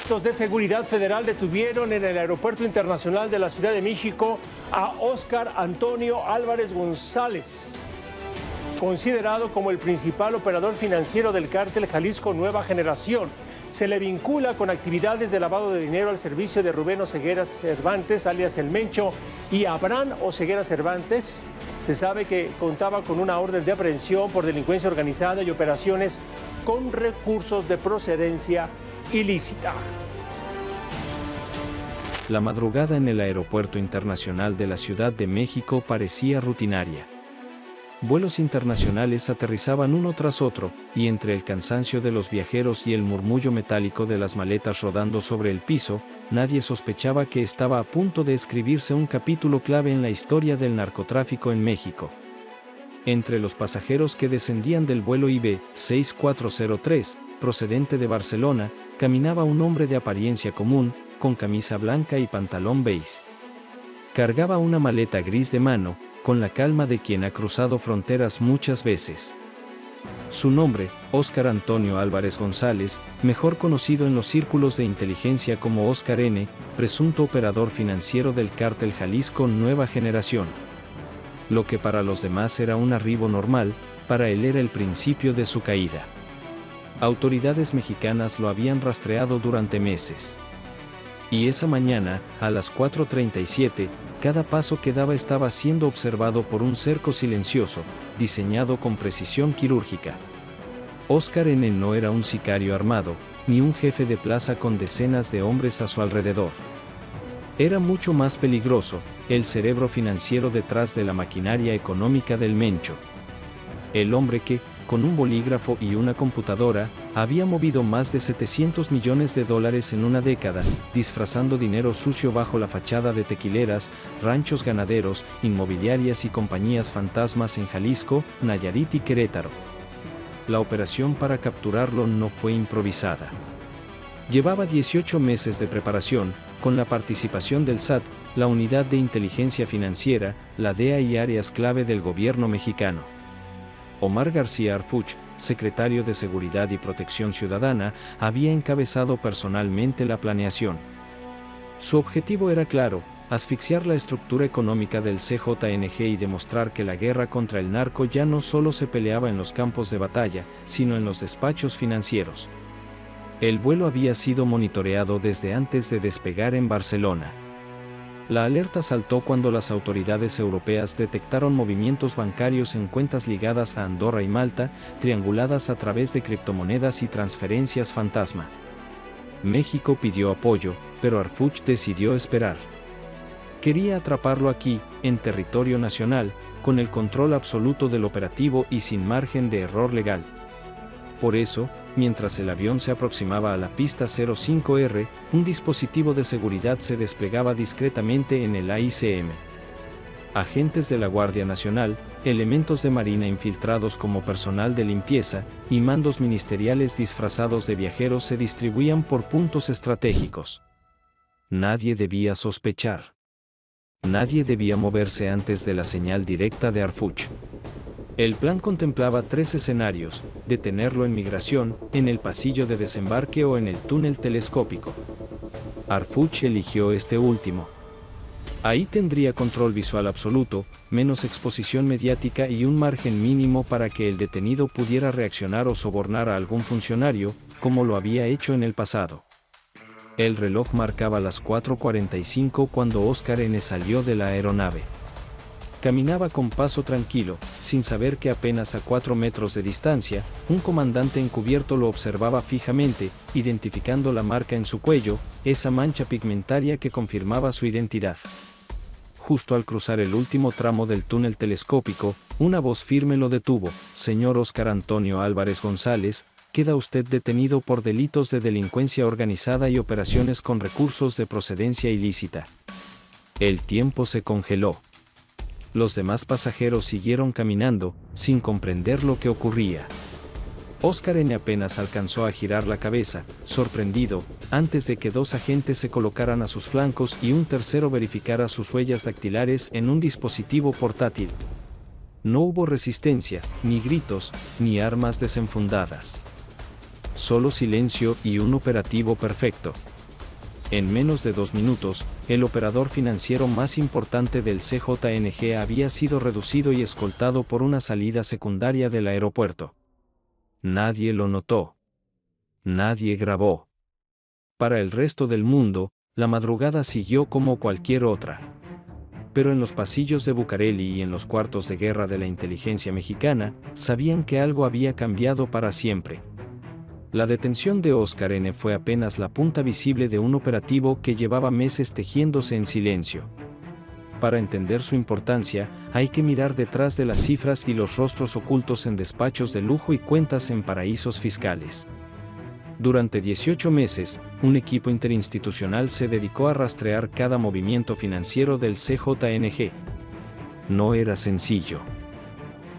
Efectos de seguridad federal detuvieron en el Aeropuerto Internacional de la Ciudad de México a Óscar Antonio Álvarez González, considerado como el principal operador financiero del cártel Jalisco Nueva Generación. Se le vincula con actividades de lavado de dinero al servicio de Rubén Oseguera Cervantes, alias El Mencho, y Abraham Oseguera Cervantes. Se sabe que contaba con una orden de aprehensión por delincuencia organizada y operaciones con recursos de procedencia ilícita. La madrugada en el Aeropuerto Internacional de la Ciudad de México parecía rutinaria. Vuelos internacionales aterrizaban uno tras otro, y entre el cansancio de los viajeros y el murmullo metálico de las maletas rodando sobre el piso, nadie sospechaba que estaba a punto de escribirse un capítulo clave en la historia del narcotráfico en México. Entre los pasajeros que descendían del vuelo IB 6403, procedente de Barcelona, caminaba un hombre de apariencia común, con camisa blanca y pantalón beige. Cargaba una maleta gris de mano, con la calma de quien ha cruzado fronteras muchas veces. Su nombre, Óscar Antonio Álvarez González, mejor conocido en los círculos de inteligencia como Óscar N., presunto operador financiero del cártel Jalisco Nueva Generación. Lo que para los demás era un arribo normal, para él era el principio de su caída. Autoridades mexicanas lo habían rastreado durante meses. Y esa mañana, a las 4:37, cada paso que daba estaba siendo observado por un cerco silencioso, diseñado con precisión quirúrgica. Óscar N. no era un sicario armado, ni un jefe de plaza con decenas de hombres a su alrededor. Era mucho más peligroso, el cerebro financiero detrás de la maquinaria económica del Mencho. El hombre que, con un bolígrafo y una computadora, había movido más de $700 millones en una década, disfrazando dinero sucio bajo la fachada de tequileras, ranchos ganaderos, inmobiliarias y compañías fantasmas en Jalisco, Nayarit y Querétaro. La operación para capturarlo no fue improvisada. Llevaba 18 meses de preparación, con la participación del SAT, la Unidad de Inteligencia Financiera, la DEA y áreas clave del gobierno mexicano. Omar García Harfuch, secretario de Seguridad y Protección Ciudadana, había encabezado personalmente la planeación. Su objetivo era claro: asfixiar la estructura económica del CJNG y demostrar que la guerra contra el narco ya no solo se peleaba en los campos de batalla, sino en los despachos financieros. El vuelo había sido monitoreado desde antes de despegar en Barcelona. La alerta saltó cuando las autoridades europeas detectaron movimientos bancarios en cuentas ligadas a Andorra y Malta, trianguladas a través de criptomonedas y transferencias fantasma. México pidió apoyo, pero Harfuch decidió esperar. Quería atraparlo aquí, en territorio nacional, con el control absoluto del operativo y sin margen de error legal. Por eso, mientras el avión se aproximaba a la pista 05R, un dispositivo de seguridad se desplegaba discretamente en el AICM. Agentes de la Guardia Nacional, elementos de Marina infiltrados como personal de limpieza, y mandos ministeriales disfrazados de viajeros se distribuían por puntos estratégicos. Nadie debía sospechar. Nadie debía moverse antes de la señal directa de Harfuch. El plan contemplaba 3 escenarios: detenerlo en migración, en el pasillo de desembarque o en el túnel telescópico. Harfuch eligió este último. Ahí tendría control visual absoluto, menos exposición mediática y un margen mínimo para que el detenido pudiera reaccionar o sobornar a algún funcionario, como lo había hecho en el pasado. El reloj marcaba las 4:45 cuando Óscar N. salió de la aeronave. Caminaba con paso tranquilo, sin saber que apenas a 4 metros de distancia, un comandante encubierto lo observaba fijamente, identificando la marca en su cuello, esa mancha pigmentaria que confirmaba su identidad. Justo al cruzar el último tramo del túnel telescópico, una voz firme lo detuvo: «Señor Óscar Antonio Álvarez González, queda usted detenido por delitos de delincuencia organizada y operaciones con recursos de procedencia ilícita». El tiempo se congeló. Los demás pasajeros siguieron caminando, sin comprender lo que ocurría. Óscar N. apenas alcanzó a girar la cabeza, sorprendido, antes de que 2 agentes se colocaran a sus flancos y un tercero verificara sus huellas dactilares en un dispositivo portátil. No hubo resistencia, ni gritos, ni armas desenfundadas. solo silencio y un operativo perfecto. En menos de 2 minutos, el operador financiero más importante del CJNG había sido reducido y escoltado por una salida secundaria del aeropuerto. Nadie lo notó. Nadie grabó. Para el resto del mundo, la madrugada siguió como cualquier otra. Pero en los pasillos de Bucareli y en los cuartos de guerra de la inteligencia mexicana, sabían que algo había cambiado para siempre. La detención de Óscar N. fue apenas la punta visible de un operativo que llevaba meses tejiéndose en silencio. Para entender su importancia, hay que mirar detrás de las cifras y los rostros ocultos en despachos de lujo y cuentas en paraísos fiscales. Durante 18 meses, un equipo interinstitucional se dedicó a rastrear cada movimiento financiero del CJNG. No era sencillo.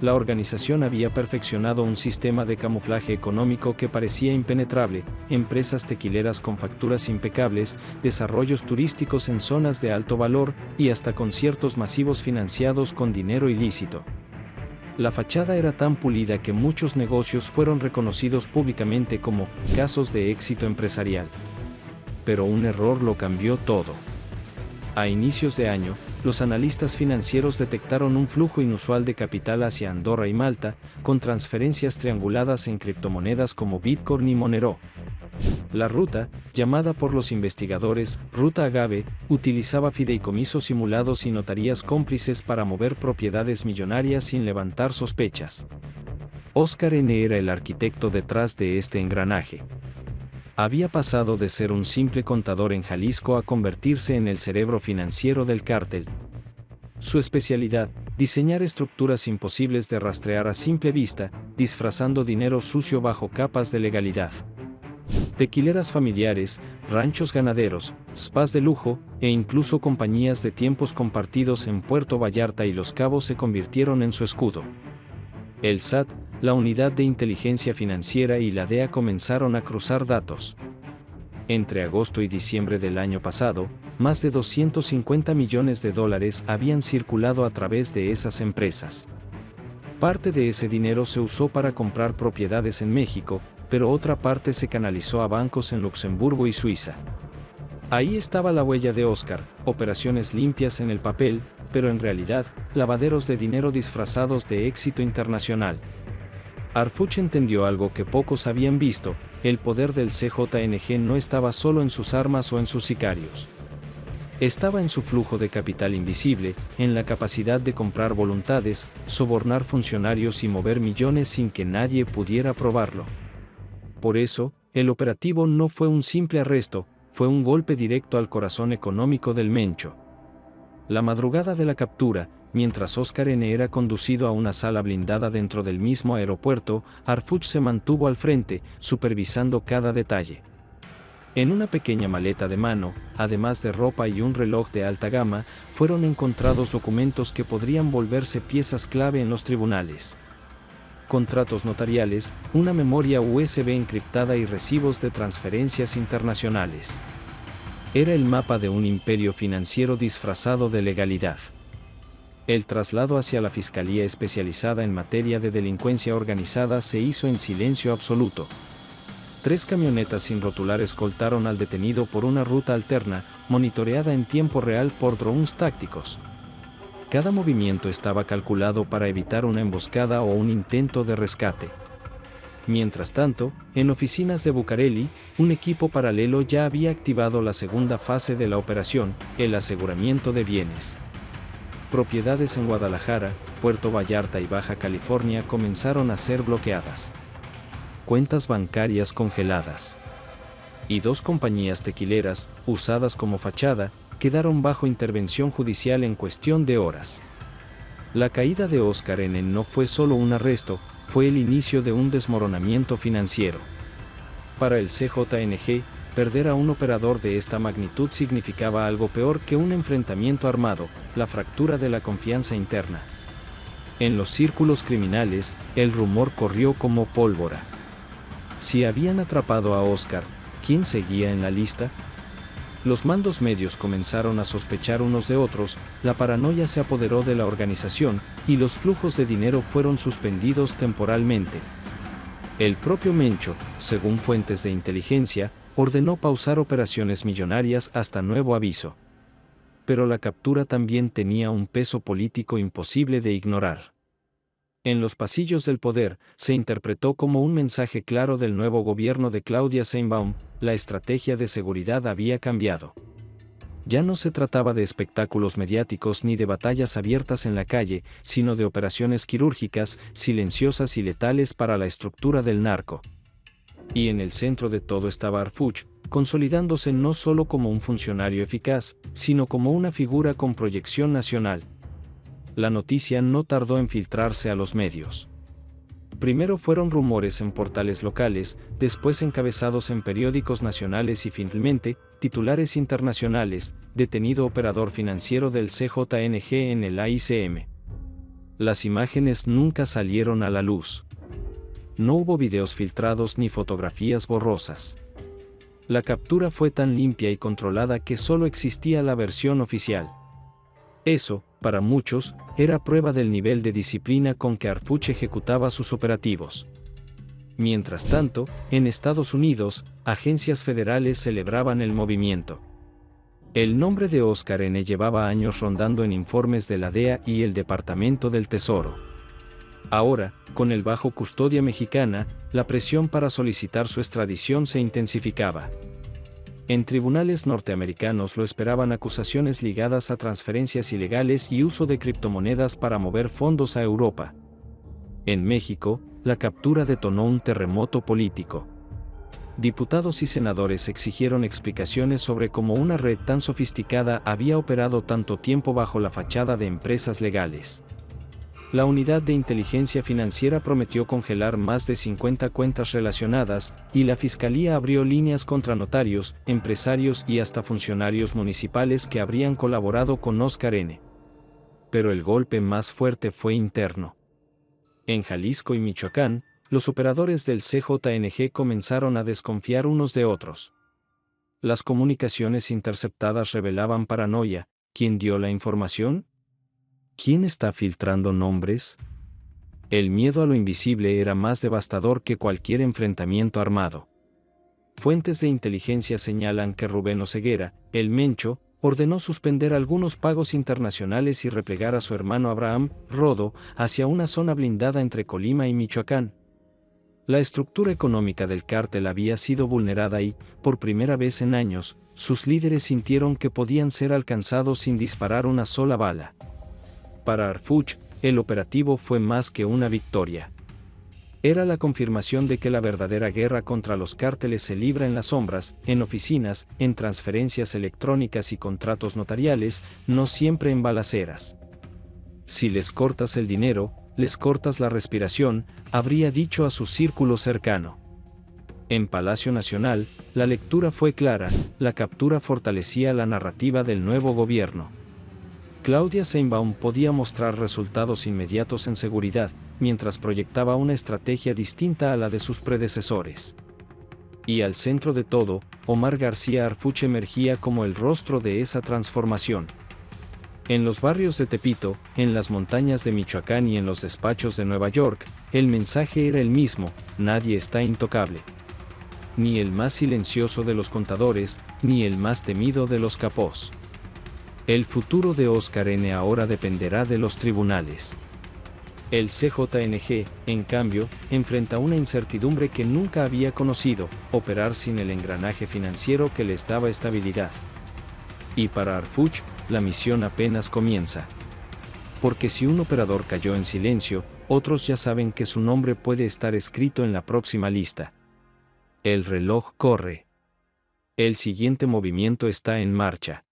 La organización había perfeccionado un sistema de camuflaje económico que parecía impenetrable, empresas tequileras con facturas impecables, desarrollos turísticos en zonas de alto valor y hasta conciertos masivos financiados con dinero ilícito. La fachada era tan pulida que muchos negocios fueron reconocidos públicamente como casos de éxito empresarial. Pero un error lo cambió todo. A inicios de año, los analistas financieros detectaron un flujo inusual de capital hacia Andorra y Malta, con transferencias trianguladas en criptomonedas como Bitcoin y Monero. La ruta, llamada por los investigadores Ruta Agave, utilizaba fideicomisos simulados y notarías cómplices para mover propiedades millonarias sin levantar sospechas. Óscar N. era el arquitecto detrás de este engranaje. Había pasado de ser un simple contador en Jalisco a convertirse en el cerebro financiero del cártel. Su especialidad, diseñar estructuras imposibles de rastrear a simple vista, disfrazando dinero sucio bajo capas de legalidad. Tequileras familiares, ranchos ganaderos, spas de lujo, e incluso compañías de tiempos compartidos en Puerto Vallarta y Los Cabos se convirtieron en su escudo. El SAT, la Unidad de Inteligencia Financiera y la DEA comenzaron a cruzar datos. Entre agosto y diciembre del año pasado, más de $250 millones habían circulado a través de esas empresas. Parte de ese dinero se usó para comprar propiedades en México, pero otra parte se canalizó a bancos en Luxemburgo y Suiza. Ahí estaba la huella de Óscar, operaciones limpias en el papel, pero en realidad, lavaderos de dinero disfrazados de éxito internacional. Harfuch entendió algo que pocos habían visto: el poder del CJNG no estaba solo en sus armas o en sus sicarios. Estaba en su flujo de capital invisible, en la capacidad de comprar voluntades, sobornar funcionarios y mover millones sin que nadie pudiera probarlo. Por eso, el operativo no fue un simple arresto, fue un golpe directo al corazón económico del Mencho. La madrugada de la captura, mientras Óscar N. era conducido a una sala blindada dentro del mismo aeropuerto, Harfuch se mantuvo al frente, supervisando cada detalle. En una pequeña maleta de mano, además de ropa y un reloj de alta gama, fueron encontrados documentos que podrían volverse piezas clave en los tribunales. Contratos notariales, una memoria USB encriptada y recibos de transferencias internacionales. Era el mapa de un imperio financiero disfrazado de legalidad. El traslado hacia la Fiscalía Especializada en Materia de Delincuencia Organizada se hizo en silencio absoluto. 3 camionetas sin rotular escoltaron al detenido por una ruta alterna, monitoreada en tiempo real por drones tácticos. Cada movimiento estaba calculado para evitar una emboscada o un intento de rescate. Mientras tanto, en oficinas de Bucareli, un equipo paralelo ya había activado la segunda fase de la operación, el aseguramiento de bienes. Propiedades en Guadalajara, Puerto Vallarta y Baja California comenzaron a ser bloqueadas. Cuentas bancarias congeladas. Y 2 compañías tequileras, usadas como fachada, quedaron bajo intervención judicial en cuestión de horas. La caída de Óscar N. no fue solo un arresto, fue el inicio de un desmoronamiento financiero. Para el CJNG, perder a un operador de esta magnitud significaba algo peor que un enfrentamiento armado, la fractura de la confianza interna. En los círculos criminales, el rumor corrió como pólvora. Si habían atrapado a Óscar, ¿quién seguía en la lista? Los mandos medios comenzaron a sospechar unos de otros, la paranoia se apoderó de la organización, y los flujos de dinero fueron suspendidos temporalmente. El propio Mencho, según fuentes de inteligencia, ordenó pausar operaciones millonarias hasta nuevo aviso. Pero la captura también tenía un peso político imposible de ignorar. En los pasillos del poder, se interpretó como un mensaje claro del nuevo gobierno de Claudia Sheinbaum: la estrategia de seguridad había cambiado. Ya no se trataba de espectáculos mediáticos ni de batallas abiertas en la calle, sino de operaciones quirúrgicas, silenciosas y letales para la estructura del narco. Y en el centro de todo estaba Harfuch, consolidándose no solo como un funcionario eficaz, sino como una figura con proyección nacional. La noticia no tardó en filtrarse a los medios. Primero fueron rumores en portales locales, después encabezados en periódicos nacionales y finalmente, titulares internacionales: detenido operador financiero del CJNG en el AICM. Las imágenes nunca salieron a la luz. No hubo videos filtrados ni fotografías borrosas. La captura fue tan limpia y controlada que solo existía la versión oficial. Eso, para muchos, era prueba del nivel de disciplina con que Harfuch ejecutaba sus operativos. Mientras tanto, en Estados Unidos, agencias federales celebraban el movimiento. El nombre de Oscar N. llevaba años rondando en informes de la DEA y el Departamento del Tesoro. Ahora, con el bajo custodia mexicana, la presión para solicitar su extradición se intensificaba. En tribunales norteamericanos lo esperaban acusaciones ligadas a transferencias ilegales y uso de criptomonedas para mover fondos a Europa. En México, la captura detonó un terremoto político. Diputados y senadores exigieron explicaciones sobre cómo una red tan sofisticada había operado tanto tiempo bajo la fachada de empresas legales. La Unidad de Inteligencia Financiera prometió congelar más de 50 cuentas relacionadas, y la Fiscalía abrió líneas contra notarios, empresarios y hasta funcionarios municipales que habrían colaborado con Oscar N. Pero el golpe más fuerte fue interno. En Jalisco y Michoacán, los operadores del CJNG comenzaron a desconfiar unos de otros. Las comunicaciones interceptadas revelaban paranoia. ¿Quién dio la información? ¿Quién está filtrando nombres? El miedo a lo invisible era más devastador que cualquier enfrentamiento armado. Fuentes de inteligencia señalan que Rubén Oseguera, el Mencho, ordenó suspender algunos pagos internacionales y replegar a su hermano Abraham, Rodo, hacia una zona blindada entre Colima y Michoacán. La estructura económica del cártel había sido vulnerada y, por primera vez en años, sus líderes sintieron que podían ser alcanzados sin disparar una sola bala. Para Harfuch, el operativo fue más que una victoria. Era la confirmación de que la verdadera guerra contra los cárteles se libra en las sombras, en oficinas, en transferencias electrónicas y contratos notariales, no siempre en balaceras. Si les cortas el dinero, les cortas la respiración, habría dicho a su círculo cercano. En Palacio Nacional, la lectura fue clara: la captura fortalecía la narrativa del nuevo gobierno. Claudia Sheinbaum podía mostrar resultados inmediatos en seguridad, mientras proyectaba una estrategia distinta a la de sus predecesores. Y al centro de todo, Omar García Harfuch emergía como el rostro de esa transformación. En los barrios de Tepito, en las montañas de Michoacán y en los despachos de Nueva York, el mensaje era el mismo: nadie está intocable. Ni el más silencioso de los contadores, ni el más temido de los capós. El futuro de Oscar N. ahora dependerá de los tribunales. El CJNG, en cambio, enfrenta una incertidumbre que nunca había conocido: operar sin el engranaje financiero que les daba estabilidad. Y para Harfuch, la misión apenas comienza. Porque si un operador cayó en silencio, otros ya saben que su nombre puede estar escrito en la próxima lista. El reloj corre. El siguiente movimiento está en marcha.